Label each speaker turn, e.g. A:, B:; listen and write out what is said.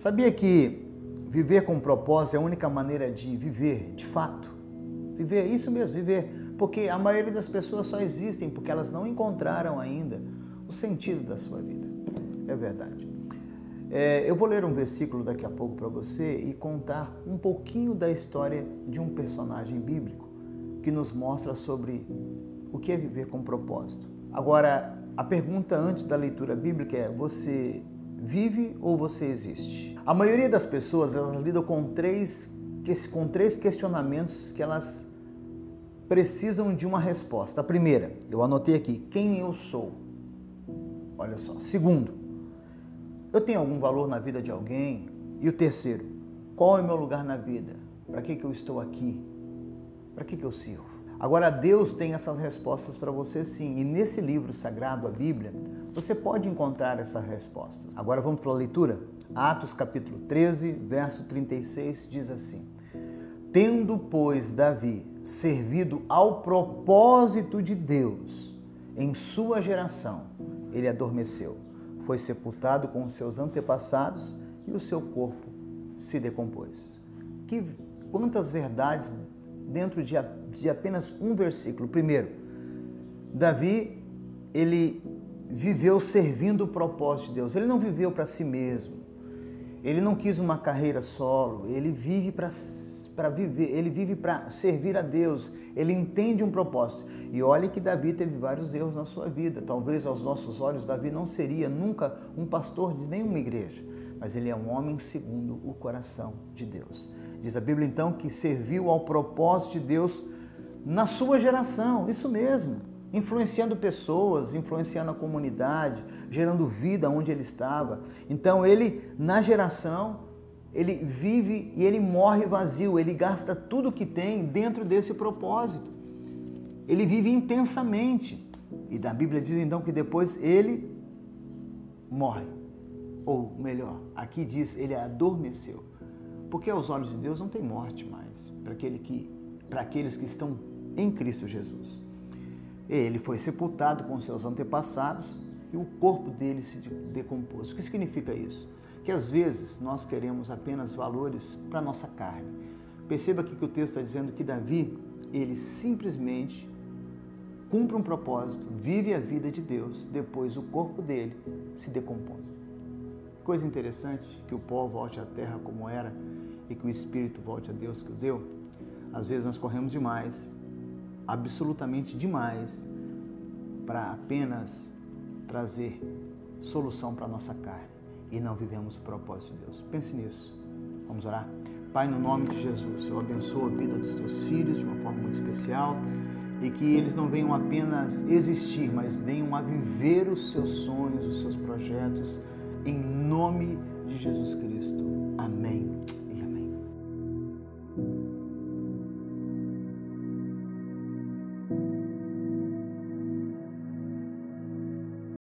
A: Sabia que viver com propósito é a única maneira de viver, de fato? Viver, isso mesmo, viver. Porque a maioria das pessoas só existem porque elas não encontraram ainda o sentido da sua vida. É verdade. Eu vou ler um versículo daqui a pouco para você e contar um pouquinho da história de um personagem bíblico que nos mostra sobre o que é viver com propósito. Agora, a pergunta antes da leitura bíblica é: você vive ou você existe? A maioria das pessoas, elas lidam com três questionamentos que elas precisam de uma resposta. A primeira, eu anotei aqui: quem eu sou? Olha só. Segundo, eu tenho algum valor na vida de alguém? E o terceiro, qual é o meu lugar na vida? Para que eu estou aqui? Para que eu sirvo? Agora, Deus tem essas respostas para você sim. E nesse livro sagrado, a Bíblia, você pode encontrar essas respostas. Agora vamos para a leitura? Atos capítulo 13, verso 36, diz assim: tendo, pois, Davi servido ao propósito de Deus em sua geração, ele adormeceu, foi sepultado com os seus antepassados e o seu corpo se decompôs. Quantas verdades dentro de apenas um versículo. Primeiro, Davi, ele viveu servindo o propósito de Deus. Ele não viveu para si mesmo. Ele não quis uma carreira solo. Ele vive para viver, ele vive para servir a Deus. Ele entende um propósito. E olha que Davi teve vários erros na sua vida. Talvez aos nossos olhos Davi não seria nunca um pastor de nenhuma igreja, mas ele é um homem segundo o coração de Deus. Diz a Bíblia então que serviu ao propósito de Deus na sua geração, isso mesmo, influenciando pessoas, influenciando a comunidade, gerando vida onde ele estava. Então ele, na geração, ele vive e ele morre vazio, ele gasta tudo que tem dentro desse propósito. Ele vive intensamente. E a Bíblia diz então que depois ele morre. Ou melhor, aqui diz, ele adormeceu. Porque aos olhos de Deus não tem morte mais para aqueles que estão em Cristo Jesus. Ele foi sepultado com seus antepassados e o corpo dele se decompôs. O que significa isso? Que às vezes nós queremos apenas valores para a nossa carne. Perceba aqui que o texto está dizendo que Davi, ele simplesmente cumpre um propósito, vive a vida de Deus, depois o corpo dele se decompõe. Coisa interessante, que o pó volte à terra como era e que o espírito volte a Deus que o deu. Às vezes nós corremos demais, absolutamente demais, para apenas trazer solução para a nossa carne e não vivemos o propósito de Deus. Pense nisso. Vamos orar? Pai, no nome de Jesus, eu abençoo a vida dos teus filhos de uma forma muito especial e que eles não venham apenas existir, mas venham a viver os seus sonhos, os seus projetos, em nome de Jesus Cristo. Amém.